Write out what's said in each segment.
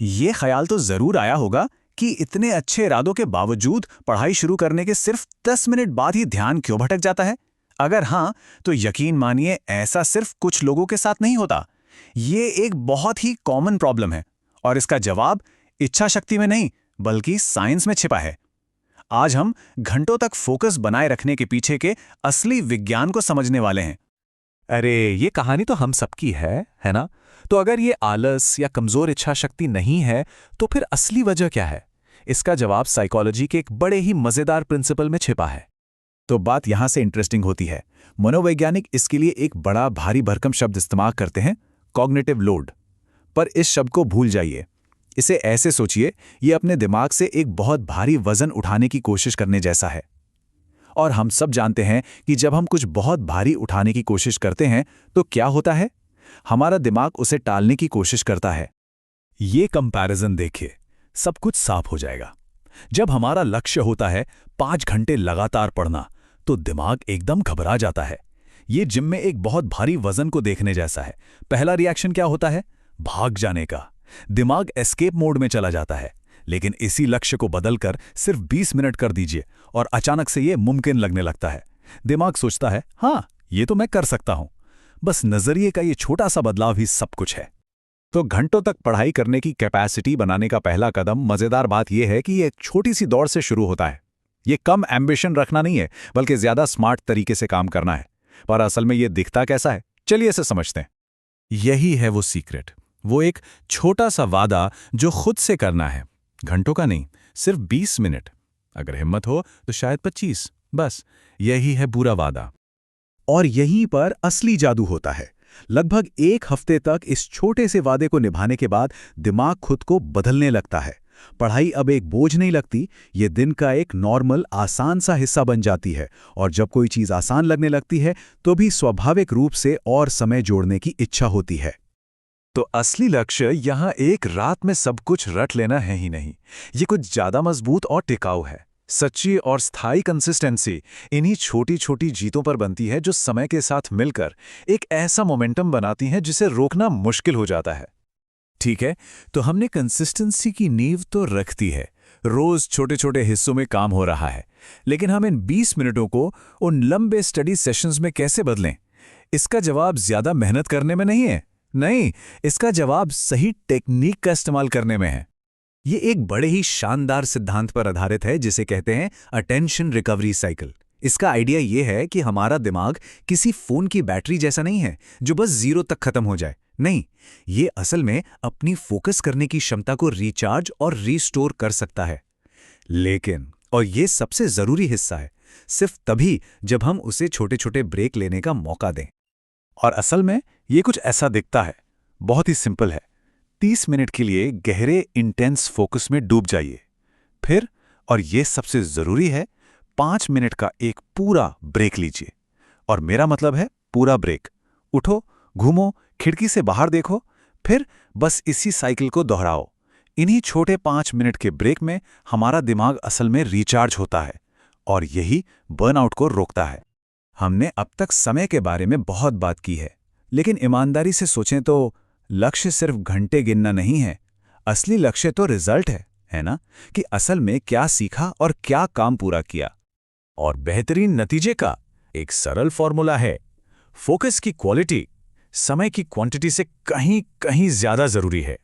ये ख्याल तो जरूर आया होगा कि इतने अच्छे इरादों के बावजूद पढ़ाई शुरू करने के सिर्फ 10 मिनट बाद ही ध्यान क्यों भटक जाता है। अगर हाँ, तो यकीन मानिए ऐसा सिर्फ कुछ लोगों के साथ नहीं होता। ये एक बहुत ही कॉमन प्रॉब्लम है और इसका जवाब इच्छा शक्ति में नहीं बल्कि साइंस में छिपा है। आज हम घंटों तक फोकस बनाए रखने के पीछे के असली विज्ञान को समझने वाले हैं। अरे ये कहानी तो हम सबकी है ना? तो अगर ये आलस या कमजोर इच्छा शक्ति नहीं है तो फिर असली वजह क्या है? इसका जवाब साइकोलॉजी के एक बड़े ही मजेदार प्रिंसिपल में छिपा है। तो बात यहां से इंटरेस्टिंग होती है। मनोवैज्ञानिक इसके लिए एक बड़ा भारी भरकम शब्द इस्तेमाल करते हैं, कॉग्निटिव लोड। पर इस शब्द को भूल जाइए। इसे ऐसे सोचिए, ये अपने दिमाग से एक बहुत भारी वजन उठाने की कोशिश करने जैसा है। और हम सब जानते हैं कि जब हम कुछ बहुत भारी उठाने की कोशिश करते हैं तो क्या होता है? हमारा दिमाग उसे टालने की कोशिश करता है। ये कंपैरिजन देखिए, सब कुछ साफ हो जाएगा। जब हमारा लक्ष्य होता है 5 घंटे लगातार पढ़ना, तो दिमाग एकदम घबरा जाता है। ये जिम में एक बहुत भारी वजन को देखने जैसा है। पहला रिएक्शन क्या होता है? भाग जाने का। दिमाग एस्केप मोड में चला जाता है। लेकिन इसी लक्ष्य को बदलकर सिर्फ 20 मिनट कर दीजिए और अचानक से ये मुमकिन लगने लगता है। दिमाग सोचता है, हाँ ये तो मैं कर सकता हूं। बस नजरिए का ये छोटा सा बदलाव ही सब कुछ है। तो घंटों तक पढ़ाई करने की कैपेसिटी बनाने का पहला कदम, मजेदार बात यह है कि ये एक छोटी सी दौड़ से शुरू होता है। ये कम एम्बिशन रखना नहीं है, बल्कि ज्यादा स्मार्ट तरीके से काम करना है। पर असल में ये दिखता कैसा है, चलिए इसे समझते हैं। यही है वो सीक्रेट, वो एक छोटा सा वादा जो खुद से करना है। घंटों का नहीं, सिर्फ 20 मिनट। अगर हिम्मत हो तो शायद 25। बस यही है पूरा वादा। और यहीं पर असली जादू होता है। लगभग 1 हफ्ते तक इस छोटे से वादे को निभाने के बाद दिमाग खुद को बदलने लगता है। पढ़ाई अब एक बोझ नहीं लगती, ये दिन का एक नॉर्मल आसान सा हिस्सा बन जाती है। और जब कोई चीज़ आसान लगने लगती है तो भी स्वाभाविक रूप से और समय जोड़ने की इच्छा होती है। तो असली लक्ष्य यहाँ एक रात में सब कुछ रट लेना है ही नहीं। ये कुछ ज्यादा मजबूत और टिकाऊ है। सच्ची और स्थायी कंसिस्टेंसी इन्हीं छोटी छोटी जीतों पर बनती है, जो समय के साथ मिलकर एक ऐसा मोमेंटम बनाती हैं जिसे रोकना मुश्किल हो जाता है। ठीक है, तो हमने कंसिस्टेंसी की नींव तो रख दी है। रोज छोटे छोटे हिस्सों में काम हो रहा है। लेकिन हम इन 20 मिनटों को उन लंबे स्टडी सेशंस में कैसे बदलें? इसका जवाब ज्यादा मेहनत करने में नहीं है। नहीं, इसका जवाब सही टेक्निक का इस्तेमाल करने में है। ये एक बड़े ही शानदार सिद्धांत पर आधारित है जिसे कहते हैं अटेंशन रिकवरी साइकिल। इसका आइडिया ये है कि हमारा दिमाग किसी फोन की बैटरी जैसा नहीं है जो बस 0 तक खत्म हो जाए। नहीं, ये असल में अपनी फोकस करने की क्षमता को रिचार्ज और रीस्टोर कर सकता है। लेकिन, और ये सबसे जरूरी हिस्सा है, सिर्फ तभी जब हम उसे छोटे छोटे ब्रेक लेने का मौका दें। और असल में ये कुछ ऐसा दिखता है, बहुत ही सिंपल है। 30 मिनट के लिए गहरे इंटेंस फोकस में डूब जाइए। फिर, और ये सबसे जरूरी है, 5 मिनट का एक पूरा ब्रेक लीजिए। और मेरा मतलब है पूरा ब्रेक। उठो, घूमो, खिड़की से बाहर देखो, फिर बस इसी साइकिल को दोहराओ। इन्हीं छोटे 5 मिनट के ब्रेक में हमारा दिमाग असल में रिचार्ज होता है और यही बर्नआउट को रोकता है। हमने अब तक समय के बारे में बहुत बात की है, लेकिन ईमानदारी से सोचें तो लक्ष्य सिर्फ घंटे गिनना नहीं है। असली लक्ष्य तो रिजल्ट है ना? कि असल में क्या सीखा और क्या काम पूरा किया। और बेहतरीन नतीजे का एक सरल फॉर्मूला है। फोकस की क्वालिटी समय की क्वांटिटी से कहीं कहीं ज्यादा जरूरी है।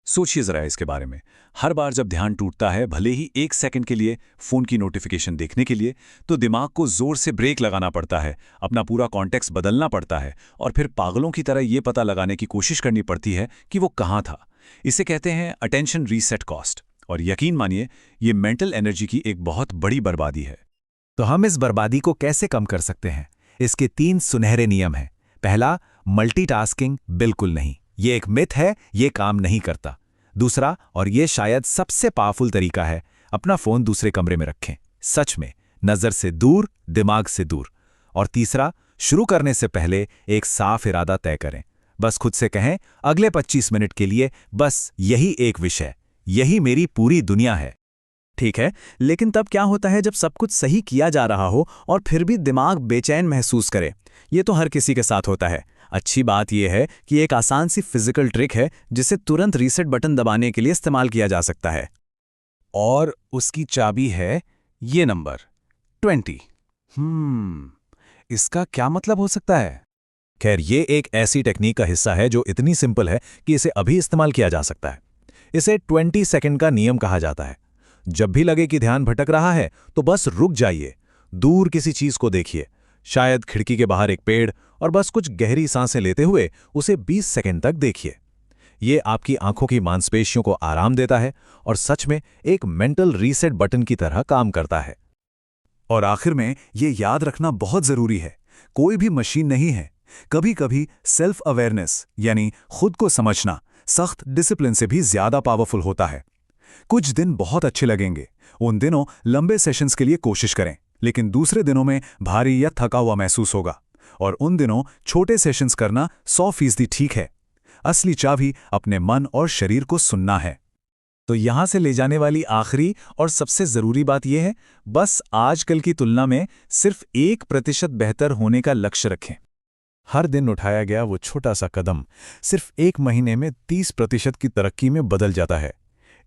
सोचिए जरा इसके बारे में। हर बार जब ध्यान टूटता है, भले ही 1 सेकंड के लिए फोन की नोटिफिकेशन देखने के लिए, तो दिमाग को जोर से ब्रेक लगाना पड़ता है, अपना पूरा कॉन्टेक्स्ट बदलना पड़ता है और फिर पागलों की तरह ये पता लगाने की कोशिश करनी पड़ती है कि वो कहाँ था। इसे कहते हैं अटेंशन रीसेट कॉस्ट। और यकीन मानिए, ये मेंटल एनर्जी की एक बहुत बड़ी बर्बादी है। तो हम इस बर्बादी को कैसे कम कर सकते हैं? इसके 3 सुनहरे नियम हैं। पहला, मल्टीटास्किंग बिल्कुल नहीं, ये एक मिथ है, ये काम नहीं करता। दूसरा, और ये शायद सबसे पावरफुल तरीका है, अपना फोन दूसरे कमरे में रखें, सच में नजर से दूर, दिमाग से दूर। और तीसरा, शुरू करने से पहले एक साफ इरादा तय करें। बस खुद से कहें, अगले 25 मिनट के लिए बस यही एक विषय, यही मेरी पूरी दुनिया है। ठीक है, लेकिन तब क्या होता है जब सब कुछ सही किया जा रहा हो और फिर भी दिमाग बेचैन महसूस करे? ये तो हर किसी के साथ होता है। अच्छी बात यह है कि एक आसान सी फिजिकल ट्रिक है जिसे तुरंत रीसेट बटन दबाने के लिए इस्तेमाल किया जा सकता है। और उसकी चाबी है ये नंबर 20। इसका क्या मतलब हो सकता है? खैर, ये एक ऐसी टेक्निक का हिस्सा है जो इतनी सिंपल है कि इसे अभी इस्तेमाल किया जा सकता है। इसे 20 सेकंड का नियम कहा जाता है। जब भी लगे कि ध्यान भटक रहा है तो बस रुक जाइए, दूर किसी चीज को देखिए, शायद खिड़की के बाहर एक पेड़, और बस कुछ गहरी सांसें लेते हुए उसे 20 सेकंड तक देखिए। ये आपकी आंखों की मांसपेशियों को आराम देता है और सच में एक मेंटल रीसेट बटन की तरह काम करता है। और आखिर में ये याद रखना बहुत जरूरी है, कोई भी मशीन नहीं है। कभी कभी सेल्फ अवेयरनेस यानी खुद को समझना सख्त डिसिप्लिन से भी ज्यादा पावरफुल होता है। कुछ दिन बहुत अच्छे लगेंगे, उन दिनों लंबे सेशंस के लिए कोशिश करें, लेकिन दूसरे दिनों में भारी या थका हुआ महसूस होगा, और उन दिनों छोटे सेशंस करना 100% ठीक है। असली चाबी अपने मन और शरीर को सुनना है। तो यहां से ले जाने वाली आखिरी और सबसे जरूरी बात यह है, बस आजकल की तुलना में सिर्फ 1% बेहतर होने का लक्ष्य रखें। हर दिन उठाया गया वो छोटा सा कदम सिर्फ 1 महीने में 30% की तरक्की में बदल जाता है।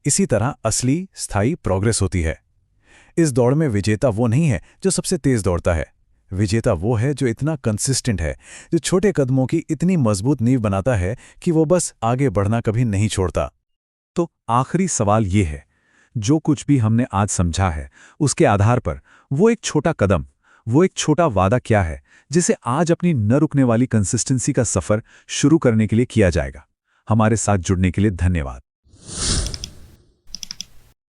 इसी तरह असली स्थायी प्रोग्रेस होती है। इस दौड़ में विजेता वो नहीं है जो सबसे तेज दौड़ता है, विजेता वो है जो इतना कंसिस्टेंट है, जो छोटे कदमों की इतनी मजबूत नींव बनाता है कि वो बस आगे बढ़ना कभी नहीं छोड़ता। तो आखिरी सवाल ये है, जो कुछ भी हमने आज समझा है उसके आधार पर वो एक छोटा कदम, वो एक छोटा वादा क्या है जिसे आज अपनी न रुकने वाली कंसिस्टेंसी का सफर शुरू करने के लिए किया जाएगा। हमारे साथ जुड़ने के लिए धन्यवाद।